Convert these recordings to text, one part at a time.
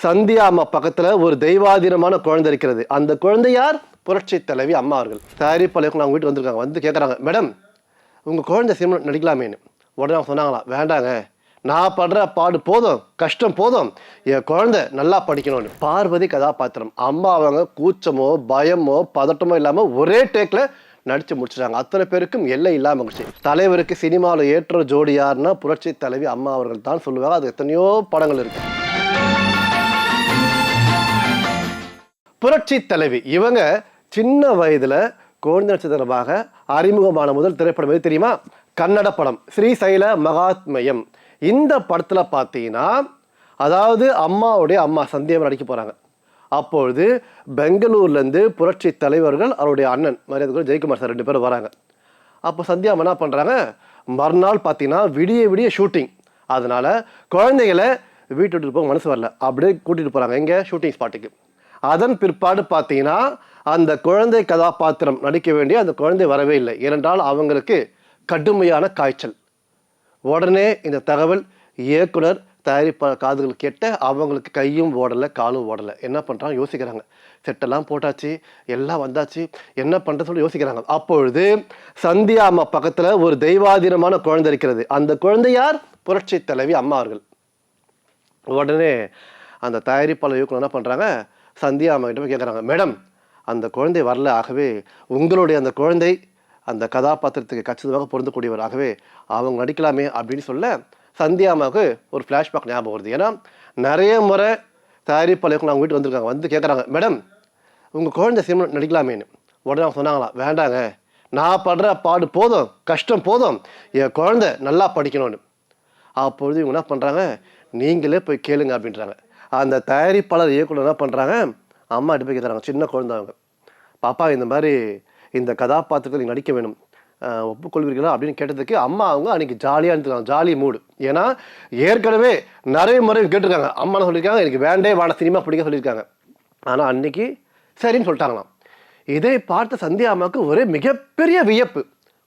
சந்தியா அம்மா பக்கத்துல ஒரு தெய்வாதீனமான குழந்தை இருக்கிறது. அந்த குழந்தை யார்? புரட்சி தலைவி அம்மா அவர்கள். தயாரிப்பாளருக்கு அவங்க வீட்டு வந்திருக்காங்க. வந்து கேட்குறாங்க, மேடம் உங்க குழந்தை சினிமா நடிக்கலாமேன்னு. உடனே அவங்க சொன்னாங்களாம், வேண்டாங்க, நான் படுற பாடு போதும், கஷ்டம் போதும், என் குழந்தை நல்லா படிக்கணும்னு. பார்வதி கதாபாத்திரம். அம்மா அவங்க கூச்சமோ பயமோ பதட்டமோ இல்லாமல் ஒரே டேக்ல நடிச்சு முடிச்சிட்டாங்க. அத்தனை பேருக்கும் எல்லை இல்லாம மகிழ்ச்சி. தலைவருக்கு சினிமாவில் ஏற்ற ஜோடி யாருன்னா புரட்சி தலைவி அம்மா அவர்கள் தான் சொல்லுவாங்க. அது எத்தனையோ படங்கள் இருக்கு. புரட்சி தலைவி இவங்க சின்ன வயதுல குழந்தை நட்சத்திரமாக அறிமுகமான முதல் திரைப்படம் எது தெரியுமா? கன்னட படம் ஸ்ரீசைல மகாத்மயம். இந்த படத்துல பார்த்தீங்கன்னா, அதாவது அம்மாவுடைய அம்மா சந்தியாவை நடிக்க போறாங்க. அப்பொழுது பெங்களூர்லேருந்து புரட்சி தலைவர்கள் அவருடைய அண்ணன் மரியாதை ஜெயக்குமார் சார் 2 பேரும் வராங்க. அப்போ சந்தியா என்ன பண்ணுறாங்க, மறுநாள் பார்த்தீங்கன்னா விடிய விடிய ஷூட்டிங். அதனால குழந்தைகளை வீட்டு விட்டு போக மனசு வரல, அப்படியே கூட்டிகிட்டு போகிறாங்க எங்கே ஷூட்டிங் ஸ்பாட்டுக்கு. அதன் பிற்பாடு பார்த்தீங்கன்னா அந்த குழந்தை கதாபாத்திரம் நடிக்க வேண்டிய அந்த குழந்தை வரவே இல்லை. ஏனென்றால் அவங்களுக்கு கடுமையான காய்ச்சல். உடனே இந்த தகவல் இயக்குனர் தயாரிப்பாளர் காதுகள் கேட்ட அவங்களுக்கு கையும் ஓடலை காலும் ஓடலை. என்ன பண்ணுறாங்க யோசிக்கிறாங்க. செட்டெல்லாம் போட்டாச்சு, எல்லாம் வந்தாச்சு, என்ன பண்ணுறது சொல்லி யோசிக்கிறாங்க. அப்பொழுது சந்தியா அம்மா பக்கத்தில் ஒரு தெய்வாதீனமான குழந்தை இருக்கிறது. அந்த குழந்தை யார்? புரட்சி தலைவி அம்மா அவர்கள். உடனே அந்த தயாரிப்பாளர் இயக்குனர் என்ன பண்ணுறாங்க, சந்தியா அம்மா கிட்ட போய் கேட்குறாங்க, மேடம் அந்த குழந்தை வரல, ஆகவே உங்களுடைய அந்த குழந்தை அந்த கதாபாத்திரத்துக்கு கச்சிதமாக பொருந்தக்கூடியவர், ஆகவே அவங்க நடிக்கலாமே அப்படின்னு சொல்ல சந்தியா அம்மாவுக்கு ஒரு ஃப்ளாஷ்பேக் ஞாபகம் வருது. ஏன்னா நிறைய முறை தயாரிப்பாளருக்கு அவங்க வீட்டு வந்திருக்காங்க. வந்து கேட்குறாங்க, மேடம் உங்கள் குழந்தை சினிமா நடிக்கலாமேன்னு. உடனே அவங்க சொன்னாங்களாம், வேண்டாங்க, நான் படுற பாடு போதும், கஷ்டம் போதும், என் குழந்தை நல்லா படிக்கணும்னு. அப்பொழுது இவங்க என்ன பண்ணுறாங்க, நீங்களே போய் கேளுங்க அப்படின்றாங்க. அந்த தயாரிப்பாளர் இயக்குனர் என்ன பண்ணுறாங்க, அம்மா கிட்ட போய் கேட்குறாங்க, சின்ன குழந்தை அவங்க, பாப்பா இந்த மாதிரி இந்த கதாபாத்திரத்தில் நீங்கள் நடிக்க வேணும், ஒப்புக்கொள்வீர்களா அப்படின்னு கேட்டதுக்கு அம்மா அவங்க அன்றைக்கி ஜாலியாக இருந்துருக்காங்க, ஜாலி மூடு. ஏன்னா ஏற்கனவே நிறைய முறை கேட்டிருக்காங்க. அம்மா சொல்லியிருக்காங்க, எனக்கு வேண்டே வாட சினிமா பிடிக்க சொல்லியிருக்காங்க. ஆனால் அன்னைக்கு சரின்னு சொல்லிட்டாங்களாம். இதை பார்த்த சந்தியா அம்மாவுக்கு ஒரே மிகப்பெரிய வியப்பு.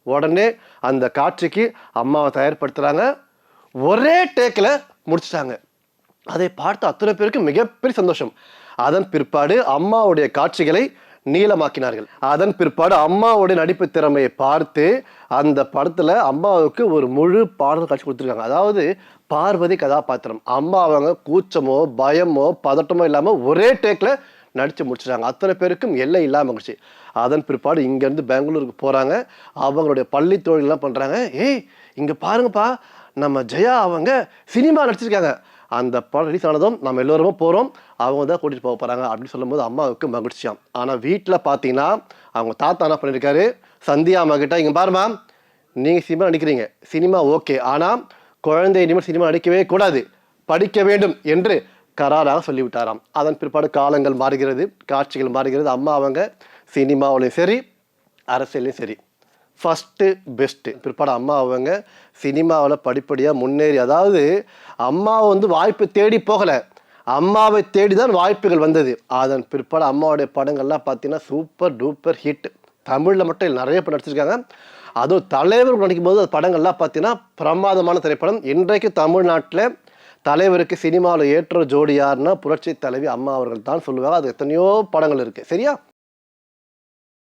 உடனே அந்த காட்சிக்கு அம்மாவை தயார்படுத்துகிறாங்க. ஒரே டேக்கில் முடிச்சிட்டாங்க. அதை பார்த்த அத்தனை பேருக்கு மிகப்பெரிய சந்தோஷம். அதன் பிற்பாடு அம்மாவுடைய காட்சிகளை நீளமாக்கினார்கள். அதன் பிற்பாடு அம்மாவுடைய நடிப்பு திறமையை பார்த்து அந்த படத்துல அம்மாவுக்கு ஒரு முழு பாடல் காட்சி கொடுத்துருக்காங்க. அதாவது பார்வதி கதாபாத்திரம். அம்மா அவங்க கூச்சமோ பயமோ பதட்டமோ இல்லாம ஒரே டேக்ல நடிச்சு முடிச்சிட்டாங்க. அத்தனை பேருக்கும் எல்லை இல்லாம மகிழ்ச்சி. அதன் பிற்பாடு இங்கேருந்து பெங்களூருக்கு போறாங்க. அவங்களுடைய பள்ளி தோழிகள்லாம் பண்றாங்க, ஏய் இங்க பாருங்கப்பா, நம்ம ஜெயா அவங்க சினிமா நடிச்சிருக்காங்க, அந்த படம் ரிலீஸ் ஆனதும் நம்ம எல்லோருமே போகிறோம், அவங்க தான் கூட்டிகிட்டு போக போகிறாங்க அப்படின்னு சொல்லும்போது அம்மாவுக்கு மகிழ்ச்சியாம். ஆனால் வீட்டில் பார்த்தீங்கன்னா அவங்க தாத்தா என்ன பண்ணியிருக்காரு, சந்தியா அம்மா கிட்ட, இங்கே பாருமா, நீங்கள் சினிமா நடிக்கிறீங்க, சினிமா ஓகே, ஆனால் குழந்தை இனிமேல் சினிமா நடிக்கவே கூடாது, படிக்க வேண்டும் என்று கராராக சொல்லிவிட்டாராம். அதன் பிற்பாடு காலங்கள் மாறுகிறது, காட்சிகள் மாறுகிறது. அம்மா அவங்க சினிமாவிலையும் சரி அரசியலையும் சரி ஃபஸ்ட்டு பெஸ்ட்டு. பிற்பாடு அம்மா அவங்க சினிமாவில் படிப்படியாக முன்னேறி, அதாவது அம்மாவை வாய்ப்பு தேடி போகலை, அம்மாவை தேடி தான் வாய்ப்புகள் வந்தது. அதன் பிற்பாடு அம்மாவுடைய படங்கள்லாம் பார்த்தீங்கன்னா சூப்பர் டூப்பர் ஹிட். தமிழில் மட்டும் இல்லை, நிறைய படம் நடிச்சிருக்காங்க. அதுவும் தலைவர் நடிக்கும்போது அது படங்கள்லாம் பார்த்தீங்கன்னா பிரமாதமான திரைப்படம். இன்றைக்கு தமிழ்நாட்டில் தலைவருக்கு சினிமாவில் ஏற்ற ஜோடி யாருன்னா புரட்சி தலைவி அம்மா அவர்கள் தான் சொல்லுவாங்க. அது எத்தனையோ படங்கள் இருக்குது. சரியா?